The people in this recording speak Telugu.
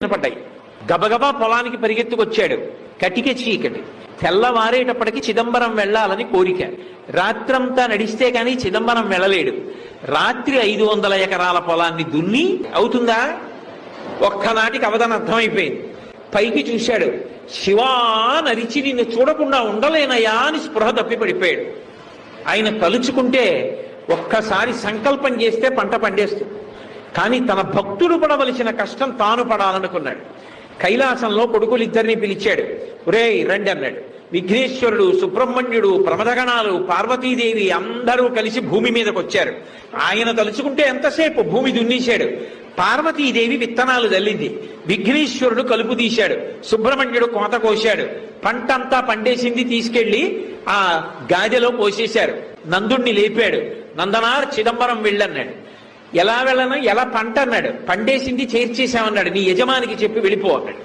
వినపడ్డాయి. గబగబా పొలానికి పరిగెత్తుకొచ్చాడు. కటిక చీకటి. తెల్లవారేటప్పటికి చిదంబరం వెళ్ళాలని కోరిక. రాత్రంతా నడిస్తే కానీ చిదంబరం వెళ్ళలేడు. రాత్రి 500 ఎకరాల పొలాన్ని దున్ని అవుతుందా? ఒక్కనాటికి అవదని అర్థమైపోయింది. పైకి చూశాడు. శివా నరిచి నిన్ను చూడకుండా ఉండలేనయా అని స్పృహ తప్పి పడిపోయాడు. ఆయన తలుచుకుంటే ఒక్కసారి సంకల్పం చేస్తే పంట పండేస్తుంది. కానీ తన భక్తుడు పడవలసిన కష్టం తాను పడాలనుకున్నాడు. కైలాసంలో కొడుకులిద్దరినీ పిలిచాడు. ఒరేయ్ రండి అన్నాడు. విఘ్నేశ్వరుడు, సుబ్రహ్మణ్యుడు, ప్రమదగణాలు, పార్వతీదేవి అందరూ కలిసి భూమి మీదకి వచ్చారు. ఆయన తలుచుకుంటే ఎంతసేపు భూమి దున్నేశాడు. పార్వతీదేవి విత్తనాలు జల్లింది. విఘ్నేశ్వరుడు కలుపు తీశాడు. సుబ్రహ్మణ్యుడు కోత కోశాడు. పంటంతా పండేసింది. తీసుకెళ్లి ఆ గాదెలో పోసేశారు. నందుణ్ణి లేపాడు. నందనార్ చిదంబరం వెళ్ళన్నాడు. ఎలా వెళ్ళను? ఎలా పంట అన్నాడు. పండేసింది చేర్చేశామన్నాడు. నీ యజమానికి చెప్పి వెళ్ళిపో అన్నాడు.